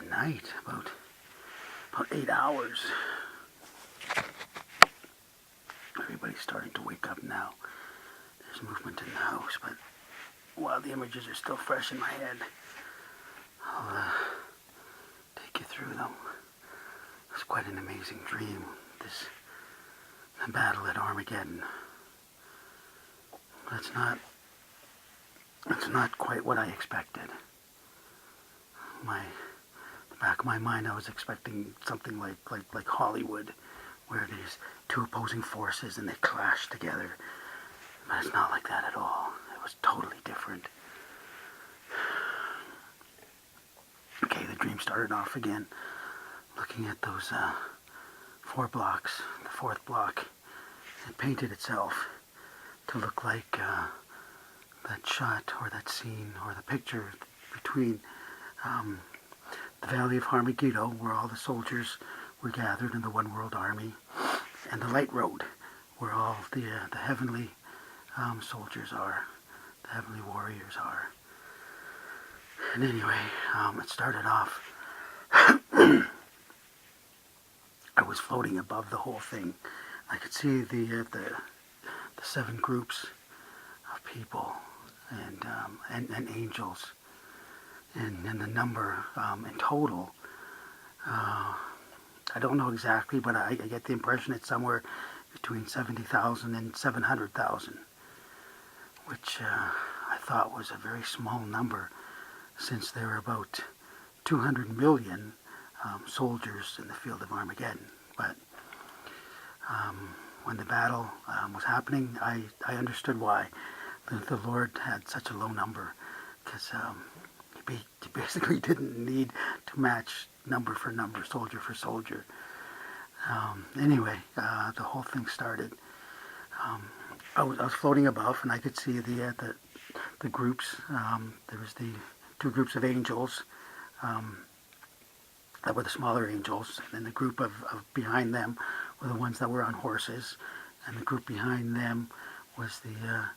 night, about 8 hours. Everybody's starting to wake up now. There's movement in the house, but while the images are still fresh in my head, I'll take you through them. It was quite an amazing dream, the battle at Armageddon. It's not quite what I expected. The back of my mind, I was expecting something like Hollywood, where there's two opposing forces and they clash together. But it's not like that at all. It was totally different. Okay, the dream started off again, looking at those 4 blocks. The 4th block, it painted itself to look like that shot or that scene or the picture between the Valley of Armageddon, where all the soldiers were gathered in the One World Army, and the Light Road, where all the heavenly soldiers are, the heavenly warriors are. And anyway, it started off. I was floating above the whole thing. I could see the 7 groups of people and angels, and the number in total. I don't know exactly, but I get the impression it's somewhere between 70,000 and 700,000, which I thought was a very small number, since there were about 200 million soldiers in the field of Armageddon. But when the battle was happening, I understood why the Lord had such a low number, because he basically didn't need to match number for number, soldier for soldier. Anyway, the whole thing started. I was floating above, and I could see the groups. There was the 2 groups of angels that were the smaller angels, and then the group of behind them were the ones that were on horses, and the group behind them was the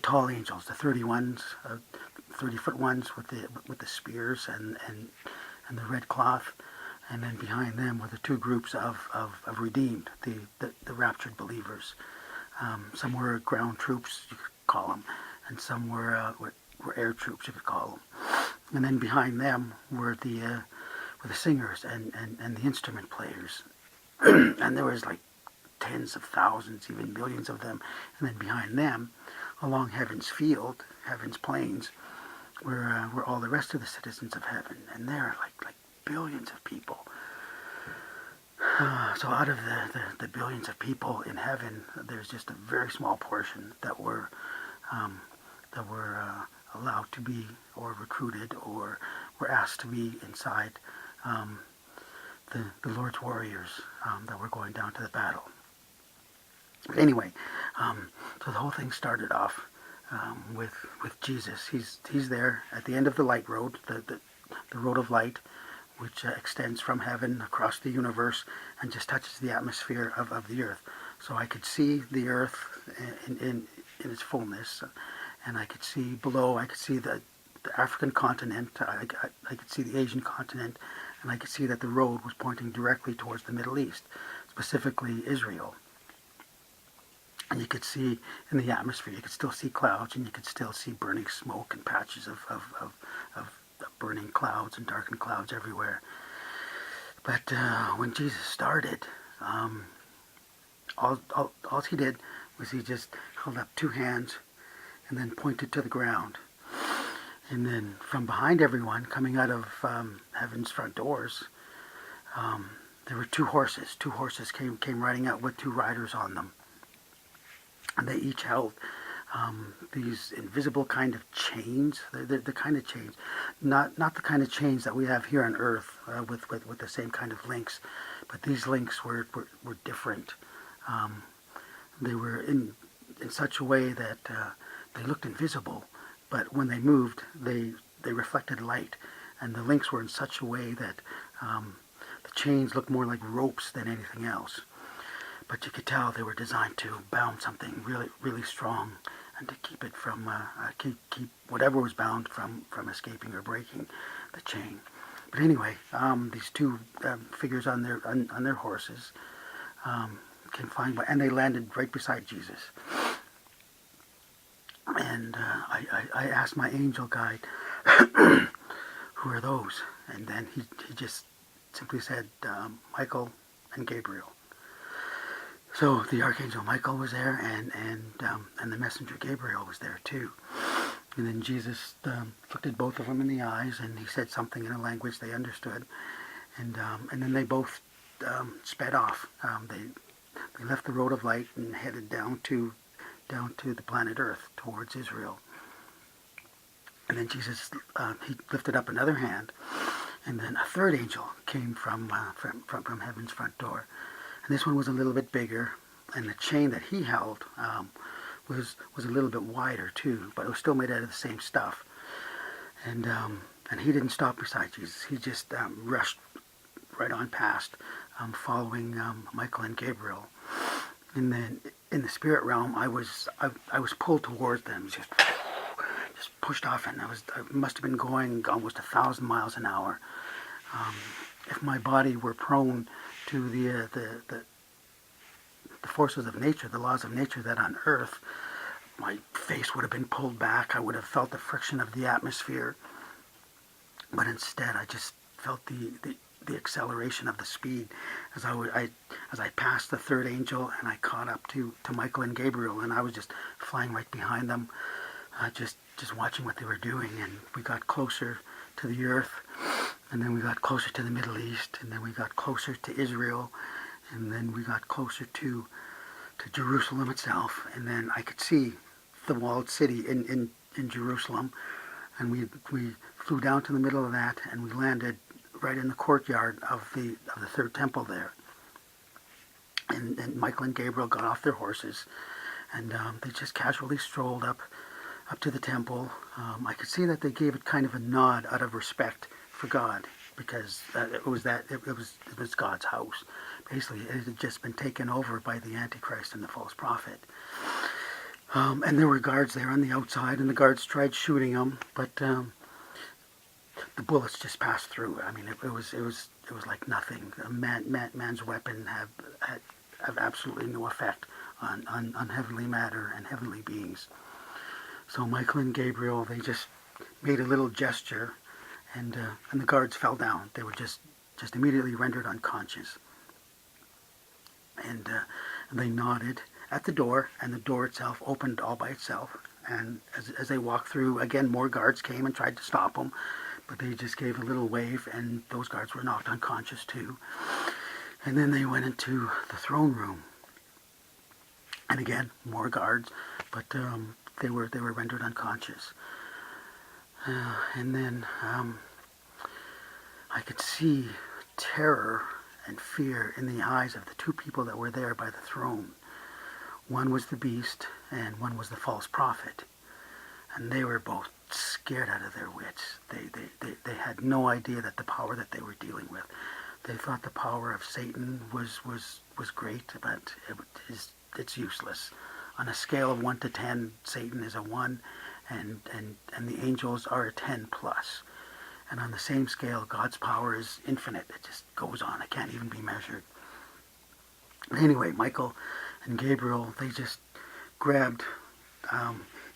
tall angels, the 30-foot ones with the spears and the red cloth, and then behind them were the 2 groups of redeemed, the raptured believers. Some were ground troops, you could call them, and some were air troops, you could call them. And then behind them were the singers and the instrument players. And there was like tens of thousands, even millions of them. And then behind them, along Heaven's field, Heaven's plains, were all the rest of the citizens of heaven. And there are like billions of people. So out of the billions of people in heaven, there's just a very small portion that were allowed to be, or recruited, or were asked to be inside the Lord's warriors that were going down to the battle. But anyway, so the whole thing started off with Jesus. He's there at the end of the light road, the road of light, which extends from heaven across the universe and just touches the atmosphere of the earth. So I could see the earth in its fullness, and I could see below. I could see the African continent. I could see the Asian continent, and I could see that the road was pointing directly towards the Middle East, specifically Israel. And you could see in the atmosphere, you could still see clouds, and you could still see burning smoke and patches of burning clouds and darkened clouds everywhere. But when Jesus started, all he did was he just held up 2 hands and then pointed to the ground. And then from behind everyone, coming out of heaven's front doors, there were 2 horses. 2 horses came riding out with 2 riders on them. And they each held these invisible kind of chains. They're the kind of chains, not the kind of chains that we have here on Earth with the same kind of links, but these links were different. They were in such a way that they looked invisible, but when they moved, they reflected light, and the links were in such a way that the chains looked more like ropes than anything else. But you could tell they were designed to bound something really, really strong, and to keep it from keep whatever was bound from escaping or breaking the chain. But anyway, these two figures on their horses came flying by, and they landed right beside Jesus. And I asked my angel guide, who are those? And then he just simply said, Michael and Gabriel. So the archangel Michael was there, and the messenger Gabriel was there too. And then Jesus looked at both of them in the eyes, and he said something in a language they understood. And then they both sped off. They left the road of light and headed down to the planet Earth towards Israel. And then Jesus he lifted up another hand, and then a third angel came from heaven's front door. And this one was a little bit bigger, and the chain that he held was a little bit wider too, but it was still made out of the same stuff. And he didn't stop beside Jesus. He just rushed right on past, following Michael and Gabriel. And then in the spirit realm, I was pulled towards them, just pushed off, and I must have been going almost 1,000 miles an hour. If my body were prone to the forces of nature, the laws of nature, that on Earth, my face would have been pulled back. I would have felt the friction of the atmosphere. But instead, I just felt the acceleration of the speed as I passed the third angel, and I caught up to Michael and Gabriel, and I was just flying right behind them, just watching what they were doing. And we got closer to the earth, and then we got closer to the Middle East, and then we got closer to Israel, and then we got closer to Jerusalem itself. And then I could see the walled city in Jerusalem, and we flew down to the middle of that, and we landed right in the courtyard of the third temple there. And Michael and Gabriel got off their horses, and they just casually strolled up to the temple. I could see that they gave it kind of a nod out of respect for God, because it was God's house. Basically, it had just been taken over by the Antichrist and the false prophet. And there were guards there on the outside, and the guards tried shooting them, but the bullets just passed through. I mean, it was like nothing. Man's weapon have absolutely no effect on heavenly matter and heavenly beings. So Michael and Gabriel, they just made a little gesture, and the guards fell down. They were just immediately rendered unconscious. And they nodded at the door, and the door itself opened all by itself. And as they walked through, again, more guards came and tried to stop them, but they just gave a little wave, and those guards were knocked unconscious too. And then they went into the throne room, and again, more guards, but they were rendered unconscious. And then I could see terror and fear in the eyes of the two people that were there by the throne. One was the beast, and one was the false prophet. And they were both scared out of their wits. They had no idea that the power that they were dealing with. They thought the power of Satan was great, but it's useless. On a scale of 1 to 10, Satan is a 1, and the angels are a 10 plus. And on the same scale, God's power is infinite. It just goes on. It can't even be measured. But anyway, Michael and Gabriel, they just grabbed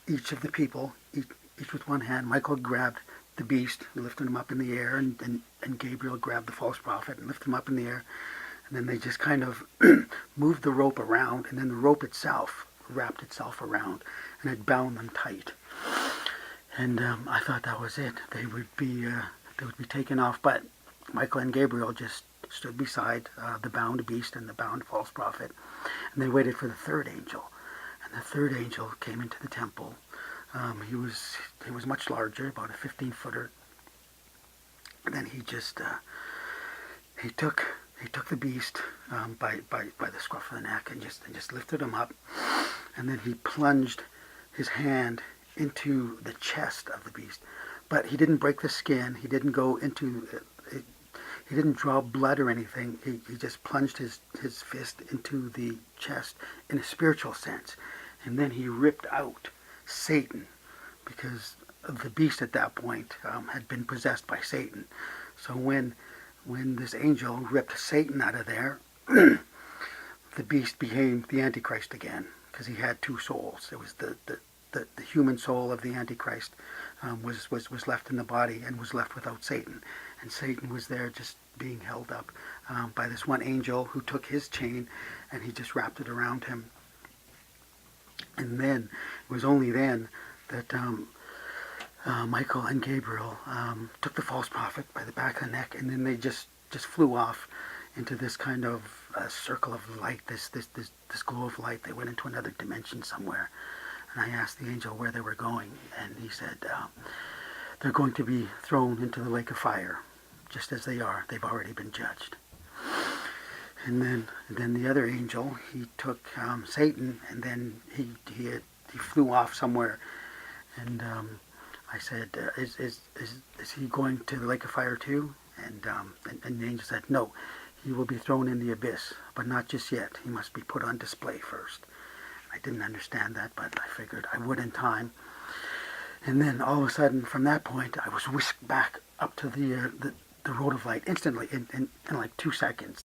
each of the people, each with one hand. Michael grabbed the beast, lifted him up in the air, and Gabriel grabbed the false prophet and lifted him up in the air. And then they just kind of moved the rope around, and then the rope itself wrapped itself around, and it bound them tight. And I thought that was it. They would be taken off. But Michael and Gabriel just stood beside the bound beast and the bound false prophet, and they waited for the third angel. And the third angel came into the temple. He was much larger, about a 15-footer. And then he just he took the beast by the scruff of the neck and just lifted him up, and then he plunged his hand into the chest of the beast. But he didn't break the skin. He didn't go into it. He didn't draw blood or anything. He just plunged his fist into the chest in a spiritual sense. And then he ripped out Satan, because the beast at that point had been possessed by Satan. So when this angel ripped Satan out of there, the beast became the Antichrist again, because he had two souls. It was the human soul of the Antichrist was left in the body and was left without Satan. And Satan was there just being held up by this one angel who took his chain and he just wrapped it around him. And then, it was only then that Michael and Gabriel took the false prophet by the back of the neck, and then they just flew off into this kind of circle of light, this glow of light. They went into another dimension somewhere. And I asked the angel where they were going, and he said they're going to be thrown into the lake of fire, just as they are. They've already been judged. And then the other angel, he took Satan, and then he flew off somewhere. And I said, is he going to the lake of fire too? And the angel said, no, he will be thrown in the abyss, but not just yet. He must be put on display first. I didn't understand that, but I figured I would in time. And then all of a sudden, from that point, I was whisked back up to the road of light instantly, in like 2 seconds.